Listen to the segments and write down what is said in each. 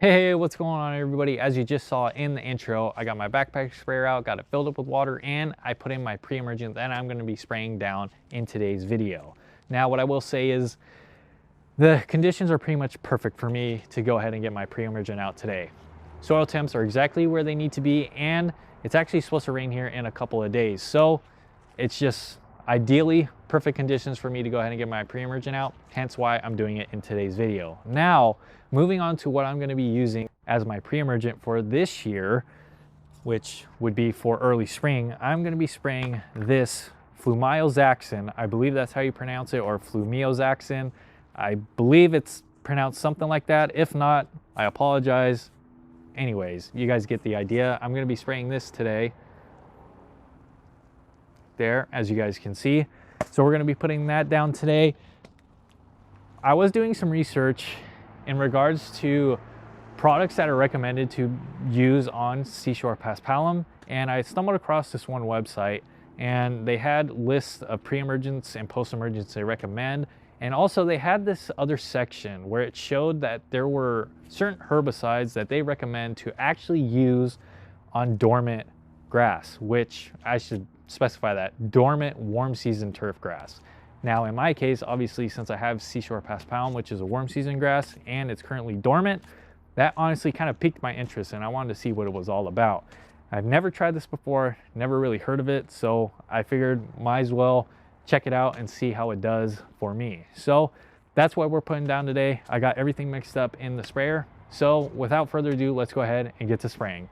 Hey, what's going on everybody? As you just saw in the intro, I got my backpack sprayer out, got it filled up with water, and I put in my pre-emergent that I'm going to be spraying down in today's video. Now, what I will say is the conditions are pretty much perfect for me to go ahead and get my pre-emergent out today. Soil temps are exactly where they need to be, and it's actually supposed to rain here in a couple of days. So it's just ideally perfect conditions for me to go ahead and get my pre-emergent out, hence why I'm doing it in today's video. Now, moving on to what I'm going to be using as my pre-emergent for this year, which would be for early spring, I'm going to be spraying this Flumioxazin. I believe that's how you pronounce it, or Flumioxazin. I believe it's pronounced something like that. If not, I apologize. Anyways, you guys get the idea. I'm going to be spraying this today. There, as you guys can see. So we're going to be putting that down today. I was doing some research in regards to products that are recommended to use on seashore paspalum, and I stumbled across this one website, and they had lists of pre-emergents and post-emergents they recommend, and also they had this other section where it showed that there were certain herbicides that they recommend to actually use on dormant grass, which I should specify that, dormant warm season turf grass. Now in my case, obviously, since I have seashore paspalum, which is a warm season grass, and it's currently dormant, that honestly kind of piqued my interest and I wanted to see what it was all about. I've never tried this before, never really heard of it, so I figured might as well check it out and see how it does for me. So that's what we're putting down today. I got everything mixed up in the sprayer. So without further ado, let's go ahead and get to spraying.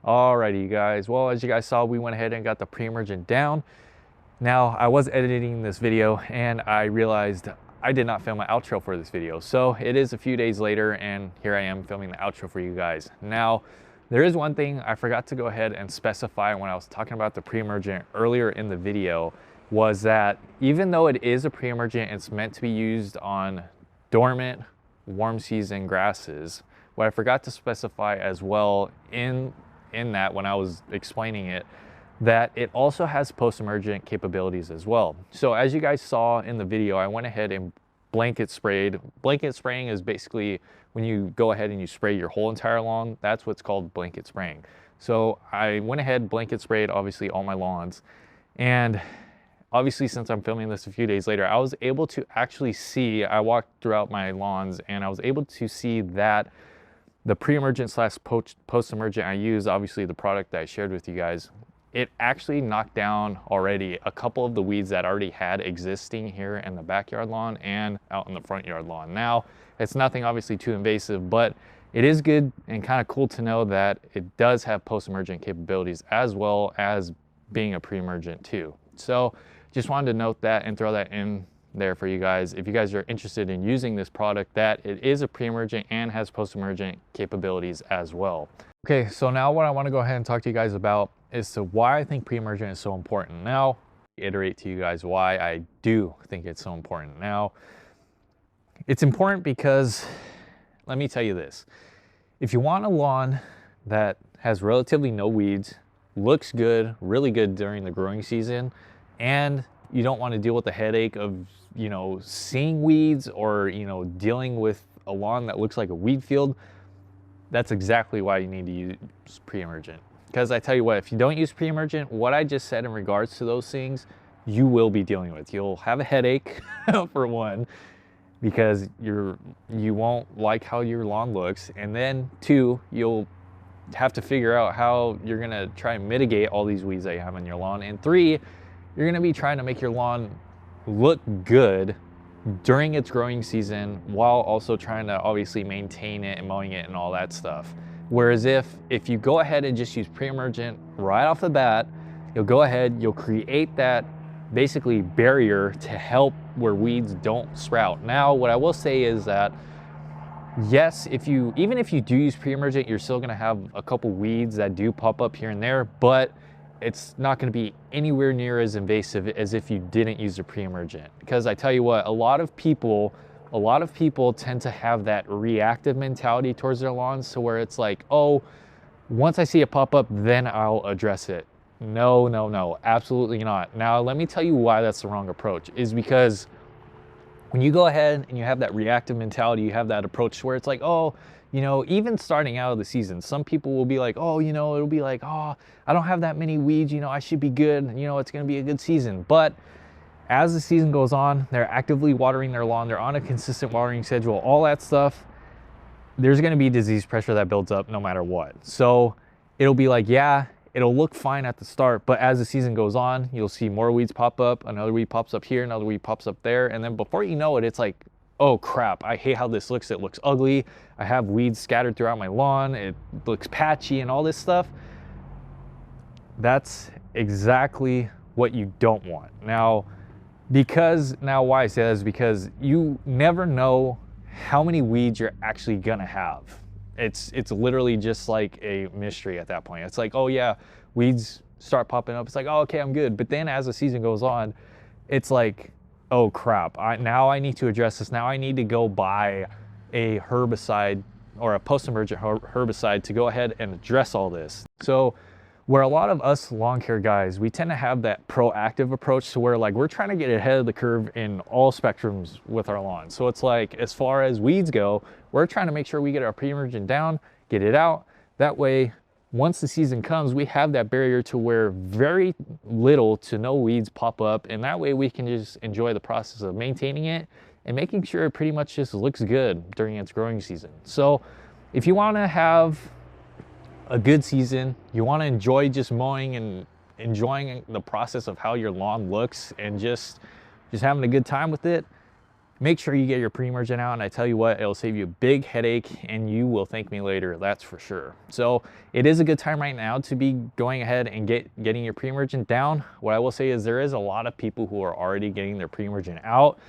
Alrighty, you guys. Well, as you guys saw, we went ahead and got the pre-emergent down. Now, I was editing this video and I realized I did not film an outro for this video. So it is a few days later and here I am filming the outro for you guys. Now, there is one thing I forgot to go ahead and specify when I was talking about the pre-emergent earlier in the video, was that even though it is a pre-emergent, it's meant to be used on dormant, warm season grasses. What I forgot to specify as well in that when I was explaining it, that it also has post-emergent capabilities as well. So as you guys saw in the video, I went ahead and blanket sprayed. Blanket spraying is basically when you go ahead and you spray your whole entire lawn. That's what's called blanket spraying. So I went ahead, blanket sprayed obviously all my lawns, and obviously since I'm filming this a few days later, I was able to actually see, I walked throughout my lawns and I was able to see that the pre-emergent slash post-emergent I use, obviously the product that I shared with you guys, it actually knocked down already a couple of the weeds that already had existing here in the backyard lawn and out in the front yard lawn. Now, it's nothing obviously too invasive, but it is good and kind of cool to know that it does have post-emergent capabilities as well as being a pre-emergent too. So just wanted to note that and throw that in there for you guys. If you guys are interested in using this product, that it is a pre-emergent and has post-emergent capabilities as well. Okay, so now what I want to go ahead and talk to you guys about is to why I think pre-emergent is so important. Now, iterate to you guys why I do think it's so important. Now, it's important because, let me tell you this. If you want a lawn that has relatively no weeds, looks good, really good during the growing season, and you don't want to deal with the headache of, you know, seeing weeds or, you know, dealing with a lawn that looks like a weed field, that's exactly why you need to use pre-emergent. Because I tell you what, if you don't use pre-emergent, what I just said in regards to those things, you will be dealing with. You'll have a headache for one, because you won't like how your lawn looks. And then two, you'll have to figure out how you're gonna try and mitigate all these weeds that you have on your lawn. And three, you're gonna be trying to make your lawn look good during its growing season while also trying to obviously maintain it and mowing it and all that stuff. Whereas if you go ahead and just use pre-emergent right off the bat, you'll go ahead, you'll create that basically barrier to help where weeds don't sprout. Now, what I will say is that yes, even if you do use pre-emergent, you're still gonna have a couple weeds that do pop up here and there, but it's not gonna be anywhere near as invasive as if you didn't use the pre-emergent. Because I tell you what, a lot of people tend to have that reactive mentality towards their lawns, to where it's like, oh, once I see it pop up, then I'll address it. No, no, no, absolutely not. Now, let me tell you why that's the wrong approach, is because when you go ahead and you have that reactive mentality, you have that approach where it's like, oh, you know, even starting out of the season, some people will be like, oh, you know, it'll be like, oh, I don't have that many weeds, you know, I should be good, you know, it's gonna be a good season. But as the season goes on, they're actively watering their lawn, they're on a consistent watering schedule, all that stuff, there's gonna be disease pressure that builds up no matter what. So it'll be like, yeah, it'll look fine at the start, but as the season goes on, you'll see more weeds pop up, another weed pops up here, another weed pops up there, and then before you know it, it's like, oh crap, I hate how this looks, it looks ugly, I have weeds scattered throughout my lawn, it looks patchy and all this stuff. That's exactly what you don't want. Now why I say that is because you never know how many weeds you're actually gonna have. It's literally just like a mystery at that point. It's like, oh yeah, weeds start popping up. It's like, oh, okay, I'm good. But then as the season goes on, it's like, oh crap, now I need to address this. Now I need to go buy a herbicide or a post-emergent herbicide to go ahead and address all this. So where a lot of us lawn care guys, we tend to have that proactive approach to where like we're trying to get ahead of the curve in all spectrums with our lawn. So it's like, as far as weeds go, we're trying to make sure we get our pre-emergent down, get it out. That way, once the season comes, we have that barrier to where very little to no weeds pop up. And that way we can just enjoy the process of maintaining it and making sure it pretty much just looks good during its growing season. So if you want to have a good season, you want to enjoy just mowing and enjoying the process of how your lawn looks and just having a good time with it, make sure you get your pre-emergent out, and I tell you what, it'll save you a big headache and you will thank me later, that's for sure. So it is a good time right now to be going ahead and getting your pre-emergent down. What I will say is there is a lot of people who are already getting their pre-emergent out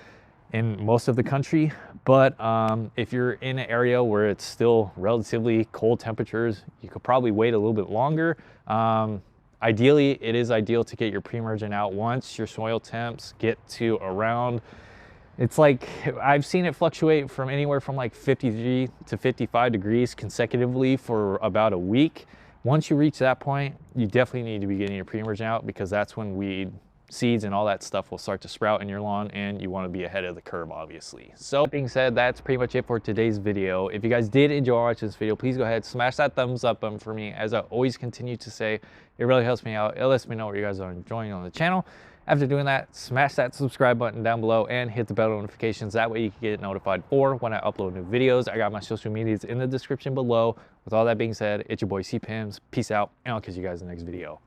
in most of the country, but if you're in an area where it's still relatively cold temperatures, you could probably wait a little bit longer. Ideally, it is ideal to get your pre-emergent out once your soil temps get to around, it's like, I've seen it fluctuate from anywhere from like 53 to 55 degrees consecutively for about a week. Once you reach that point, you definitely need to be getting your pre-emergent out, because that's when weed, seeds, and all that stuff will start to sprout in your lawn, and you want to be ahead of the curve, obviously. So that being said, that's pretty much it for today's video. If you guys did enjoy watching this video, please go ahead, smash that thumbs up button for me. As I always continue to say, it really helps me out. It lets me know what you guys are enjoying on the channel. After doing that, smash that subscribe button down below and hit the bell notifications. That way you can get notified for when I upload new videos. I got my social medias in the description below. With all that being said, it's your boy C-Pims. Peace out, and I'll catch you guys in the next video.